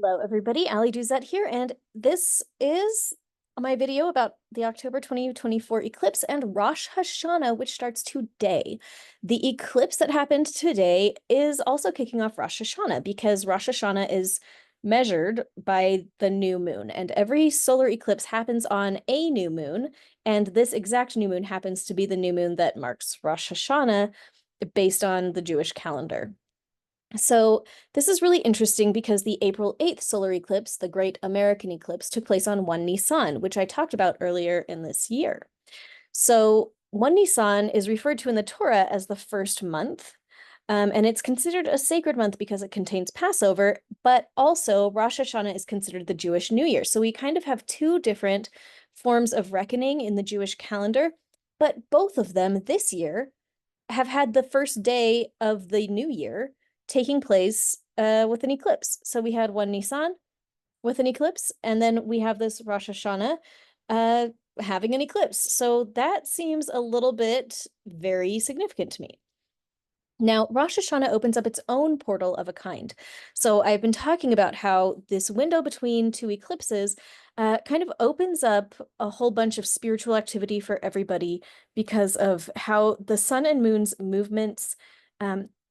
Hello, everybody. Ali Duzette here, and this is my video about the October 2024 eclipse and Rosh Hashanah, which starts today. The eclipse that happened today is also kicking off Rosh Hashanah because Rosh Hashanah is measured by the new moon, and every solar eclipse happens on a new moon, and this exact new moon happens to be the new moon that marks Rosh Hashanah based on the Jewish calendar. So this is really interesting because the April 8th solar eclipse, the Great American Eclipse, took place on 1 Nisan, which I talked about earlier in this year. So 1 Nisan is referred to in the Torah as the first month, and it's considered a sacred month because it contains Passover, but also Rosh Hashanah is considered the Jewish New Year. So we kind of have two different forms of reckoning in the Jewish calendar, but both of them this year have had the first day of the new year taking place with an eclipse. So we had 1 Nisan with an eclipse, and then we have this Rosh Hashanah having an eclipse. So that seems a little bit very significant to me. Now, Rosh Hashanah opens up its own portal of a kind. So I've been talking about how this window between two eclipses kind of opens up a whole bunch of spiritual activity for everybody because of how the sun and moon's movements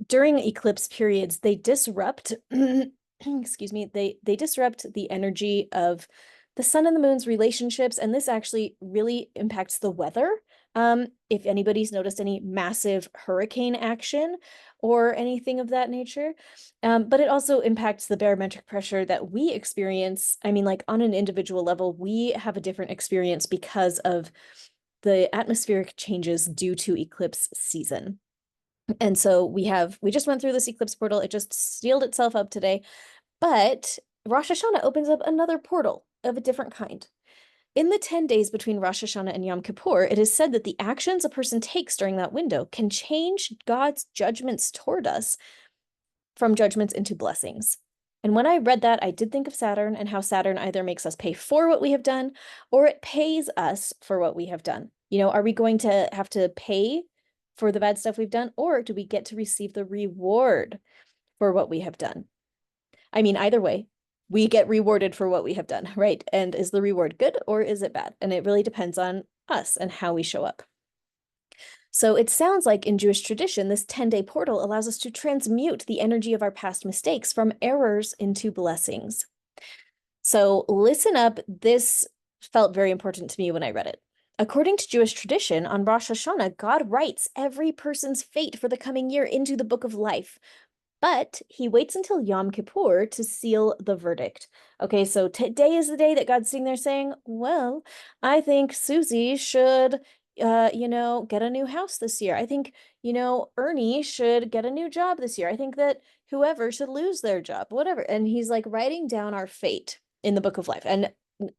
during eclipse periods, they disrupt, excuse me, they disrupt the energy of the sun and the moon's relationships, and this actually really impacts the weather. If anybody's noticed any massive hurricane action or anything of that nature. But it also impacts the barometric pressure that we experience. I mean, like on an individual level, we have a different experience because of the atmospheric changes due to eclipse season. And so we just went through this eclipse portal. It just sealed itself up today, but Rosh Hashanah opens up another portal of a different kind. In the 10 days between Rosh Hashanah and Yom Kippur, it is said that the actions a person takes during that window can change God's judgments toward us from judgments into blessings. And when I read that, I did think of Saturn and how Saturn either makes us pay for what we have done or it pays us for what we have done. You know, are we going to have to pay for the bad stuff we've done, or do we get to receive the reward for what we have done? I mean, either way, we get rewarded for what we have done, right? And is the reward good or is it bad? And it really depends on us and how we show up. So it sounds like in Jewish tradition, this 10-day portal allows us to transmute the energy of our past mistakes from errors into blessings. So listen up. This felt very important to me when I read it. According to Jewish tradition, on Rosh Hashanah, God writes every person's fate for the coming year into the book of life, but he waits until Yom Kippur to seal the verdict. Okay, so today is the day that God's sitting there saying, well, I think Susie should, get a new house this year. I think, Ernie should get a new job this year. I think that whoever should lose their job, whatever. And he's like writing down our fate in the book of life. And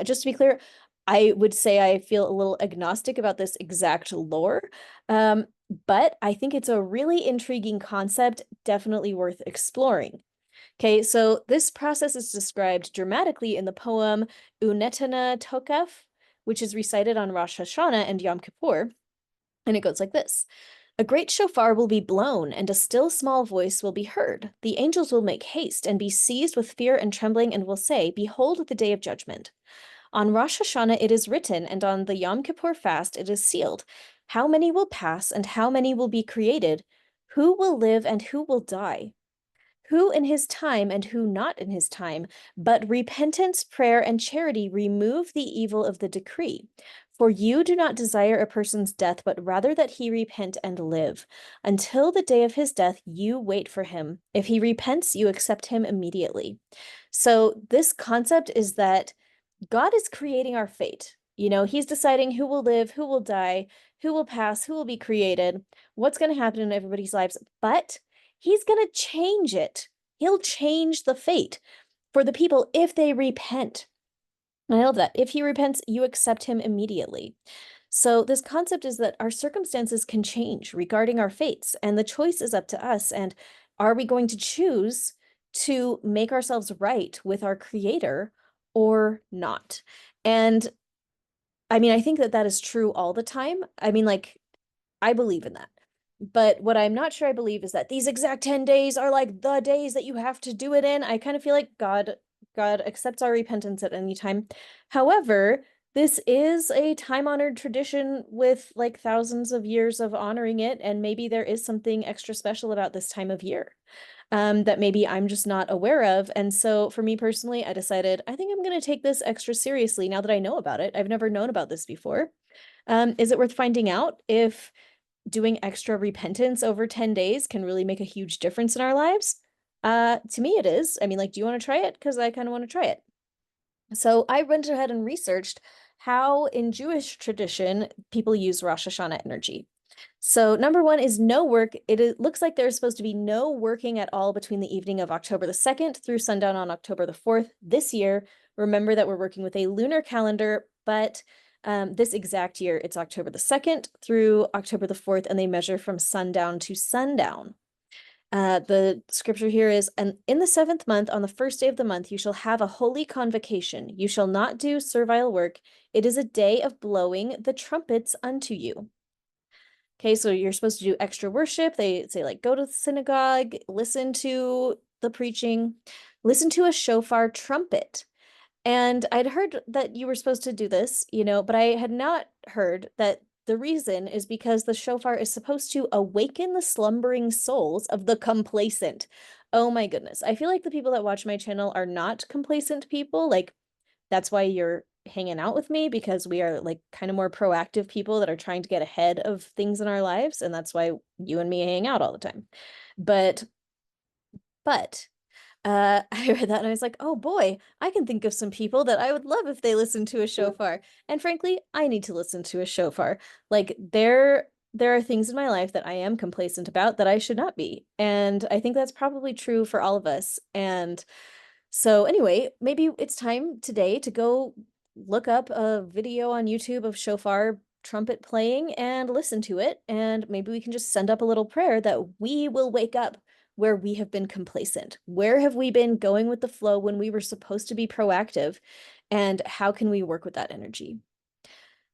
just to be clear, I would say I feel a little agnostic about this exact lore. But I think it's a really intriguing concept, definitely worth exploring. Okay, so this process is described dramatically in the poem Unetana Tokef, which is recited on Rosh Hashanah and Yom Kippur. And it goes like this. A great shofar will be blown, and a still small voice will be heard. The angels will make haste and be seized with fear and trembling and will say, Behold the day of judgment. On Rosh Hashanah it is written, and on the Yom Kippur fast it is sealed. How many will pass, and how many will be created? Who will live, and who will die? Who in his time, and who not in his time? But repentance, prayer, and charity remove the evil of the decree. For you do not desire a person's death, but rather that he repent and live. Until the day of his death, you wait for him. If he repents, you accept him immediately. So this concept is that God is creating our fate. You know, he's deciding who will live, who will die, who will pass, who will be created, what's going to happen in everybody's lives, but he's going to change it. He'll change the fate for the people if they repent. And I love that. If he repents, you accept him immediately. So this concept is that our circumstances can change regarding our fates, and the choice is up to us. And are we going to choose to make ourselves right with our creator or not? And I mean, I think that that is true all the time. I mean, like, I believe in that. But what I'm not sure I believe is that these exact 10 days are like the days that you have to do it in. I kind of feel like God God accepts our repentance at any time. However, this is a time-honored tradition with like thousands of years of honoring it, and maybe there is something extra special about this time of year that maybe I'm just not aware of. And so for me personally, I decided I think I'm going to take this extra seriously now that I know about it. I've never known about this before. Is it worth finding out if doing extra repentance over 10 days can really make a huge difference in our lives? To me, it is. I mean, like, do you want to try it? Because I kind of want to try it. So I went ahead and researched how in Jewish tradition people use Rosh Hashanah energy. So number one is no work. It looks like there's supposed to be no working at all between the evening of October the 2nd through sundown on October the 4th this year. Remember that we're working with a lunar calendar, but this exact year, it's October the 2nd through October the 4th, and they measure from sundown to sundown. The scripture here is, and in the 7th month, on the 1st day of the month, you shall have a holy convocation. You shall not do servile work. It is a day of blowing the trumpets unto you. Okay, so you're supposed to do extra worship. They say, like, go to the synagogue, listen to the preaching, listen to a shofar trumpet. And I'd heard that you were supposed to do this, but I had not heard that the reason is because the shofar is supposed to awaken the slumbering souls of the complacent. Oh my goodness. I feel like the people that watch my channel are not complacent people. Like, that's why you're hanging out with me, because we are like kind of more proactive people that are trying to get ahead of things in our lives. And that's why you and me hang out all the time. But I read that and I was like, oh boy, I can think of some people that I would love if they listened to a shofar. And frankly, I need to listen to a shofar. Like there are things in my life that I am complacent about that I should not be. And I think that's probably true for all of us. And so anyway, maybe it's time today to go look up a video on YouTube of shofar trumpet playing and listen to it. And maybe we can just send up a little prayer that we will wake up where we have been complacent. Where have we been going with the flow when we were supposed to be proactive? And how can we work with that energy?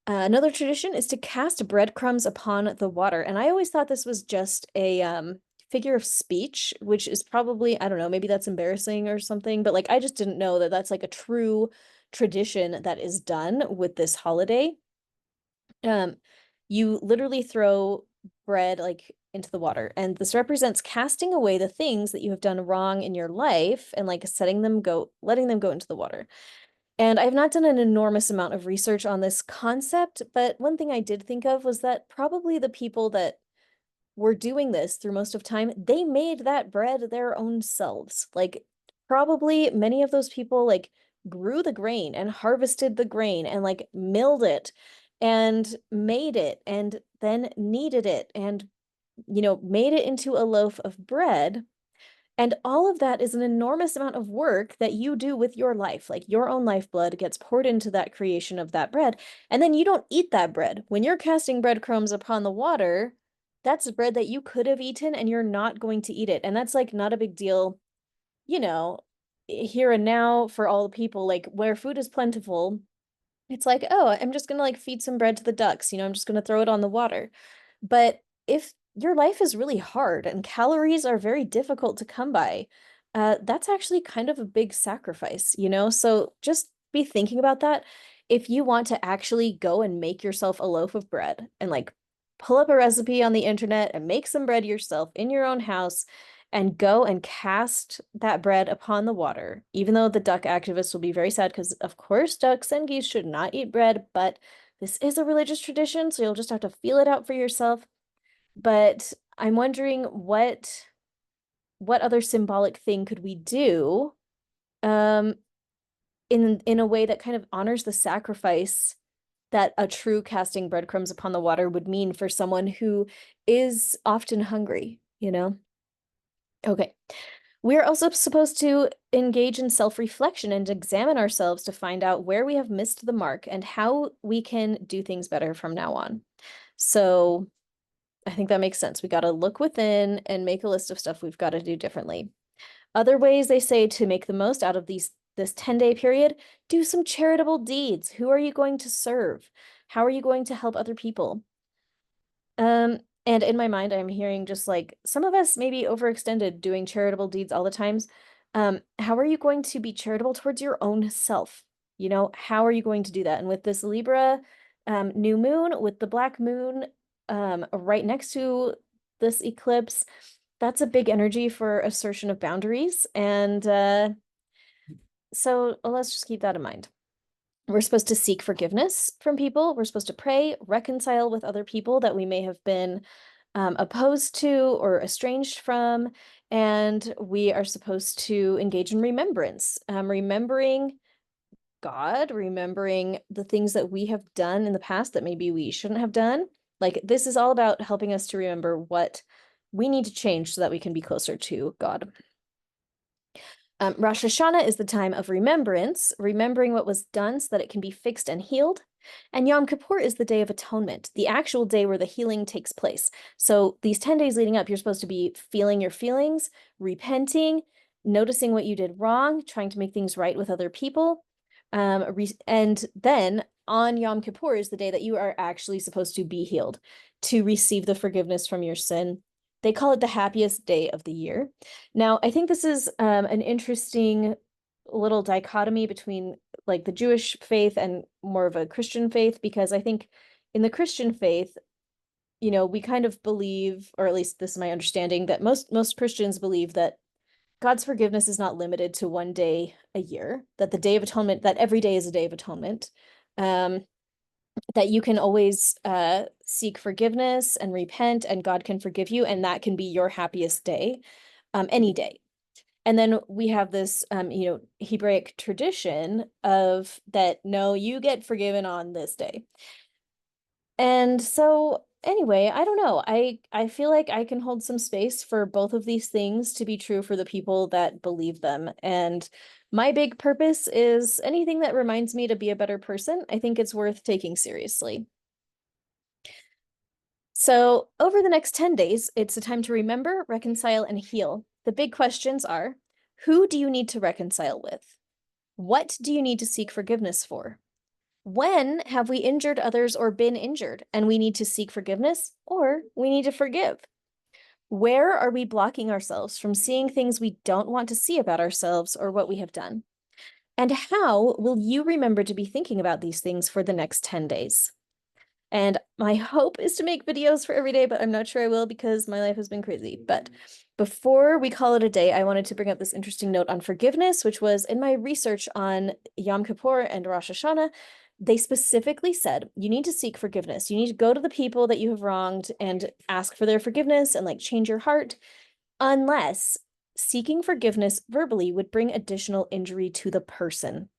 Another tradition is to cast breadcrumbs upon the water. And I always thought this was just a figure of speech, which is probably, I don't know, maybe that's embarrassing or something, but like I just didn't know that that's like a true tradition that is done with this holiday. You literally throw bread like into the water, and this represents casting away the things that you have done wrong in your life and like letting them go into the water. And I've not done an enormous amount of research on this concept, but one thing I did think of was that probably the people that were doing this through most of time, they made that bread their own selves. Like probably many of those people like grew the grain and harvested the grain and like milled it and made it and then kneaded it and made it into a loaf of bread. And all of that is an enormous amount of work that you do with your life. Like your own lifeblood gets poured into that creation of that bread. And then you don't eat that bread. When you're casting breadcrumbs upon the water, that's bread that you could have eaten and you're not going to eat it. And that's like not a big deal, you know, here and now for all the people, like where food is plentiful. It's like, oh, I'm just gonna like feed some bread to the ducks, I'm just gonna throw it on the water. But if your life is really hard and calories are very difficult to come by, that's actually kind of a big sacrifice. So just be thinking about that. If you want to actually go and make yourself a loaf of bread and like pull up a recipe on the internet and make some bread yourself in your own house and go and cast that bread upon the water, even though the duck activists will be very sad because, of course, ducks and geese should not eat bread, but this is a religious tradition, so you'll just have to feel it out for yourself. But I'm wondering what other symbolic thing could we do um in a way that kind of honors the sacrifice that a true casting breadcrumbs upon the water would mean for someone who is often hungry. Okay. We're also supposed to engage in self-reflection and examine ourselves to find out where we have missed the mark and how we can do things better from now on. So I think that makes sense. We got to look within and make a list of stuff we've got to do differently. Other ways they say to make the most out of this 10-day period, do some charitable deeds. Who are you going to serve? How are you going to help other people? And in my mind, I'm hearing just like some of us maybe overextended doing charitable deeds all the times, How are you going to be charitable towards your own self? You know, how are you going to do that? And with this Libra new moon, with the black moon right next to this eclipse, that's a big energy for assertion of boundaries. And so let's just keep that in mind. We're supposed to seek forgiveness from people. We're supposed to pray, reconcile with other people that we may have been opposed to or estranged from. And we are supposed to engage in remembrance, remembering God, remembering the things that we have done in the past that maybe we shouldn't have done. Like, this is all about helping us to remember what we need to change so that we can be closer to God. Rosh Hashanah is the time of remembrance, remembering what was done so that it can be fixed and healed. And Yom Kippur is the Day of Atonement, the actual day where the healing takes place. So these 10 days leading up, you're supposed to be feeling your feelings, repenting, noticing what you did wrong, trying to make things right with other people. And then on Yom Kippur is the day that you are actually supposed to be healed, to receive the forgiveness from your sin. They call it the happiest day of the year. Now, I think this is an interesting little dichotomy between like the Jewish faith and more of a Christian faith, because I think in the Christian faith, you know, we kind of believe, or at least this is my understanding, that most Christians believe that God's forgiveness is not limited to one day a year, that the Day of Atonement, that every day is a Day of Atonement. That you can always seek forgiveness and repent, and God can forgive you, and that can be your happiest day, any day. And then we have this, you know, Hebraic tradition of that, no, you get forgiven on this day. And so anyway, I don't know. I feel like I can hold some space for both of these things to be true for the people that believe them. And my big purpose is anything that reminds me to be a better person. I think it's worth taking seriously. So over the next 10 days, it's a time to remember, reconcile, and heal. The big questions are, who do you need to reconcile with? What do you need to seek forgiveness for? When have we injured others or been injured and we need to seek forgiveness or we need to forgive? Where are we blocking ourselves from seeing things we don't want to see about ourselves or what we have done? And how will you remember to be thinking about these things for the next 10 days? And my hope is to make videos for every day, but I'm not sure I will because my life has been crazy. But before we call it a day, I wanted to bring up this interesting note on forgiveness, which was in my research on Yom Kippur and Rosh Hashanah. They specifically said you need to seek forgiveness. You need to go to the people that you have wronged and ask for their forgiveness and like change your heart, unless seeking forgiveness verbally would bring additional injury to the person.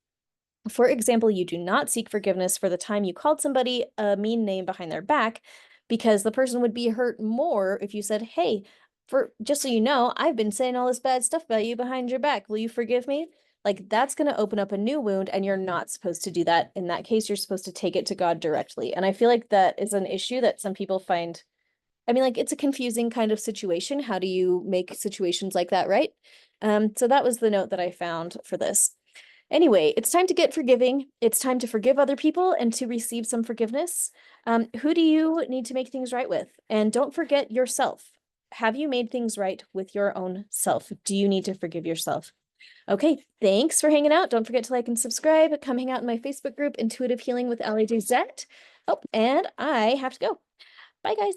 For example, you do not seek forgiveness for the time you called somebody a mean name behind their back, because the person would be hurt more if you said, hey, for just so you know, I've been saying all this bad stuff about you behind your back. Will you forgive me? Like, that's going to open up a new wound, and you're not supposed to do that. In that case, you're supposed to take it to God directly. And I feel like that is an issue that some people find. I mean, like, it's a confusing kind of situation. How do you make situations like that right? So that was the note that I found for this. Anyway, it's time to get forgiving. It's time to forgive other people and to receive some forgiveness. Who do you need to make things right with? And don't forget yourself. Have you made things right with your own self? Do you need to forgive yourself? Okay, thanks for hanging out. Don't forget to like and subscribe. Come hang out in my Facebook group, Intuitive Healing with Ali Dezette. Oh, and I have to go. Bye, guys.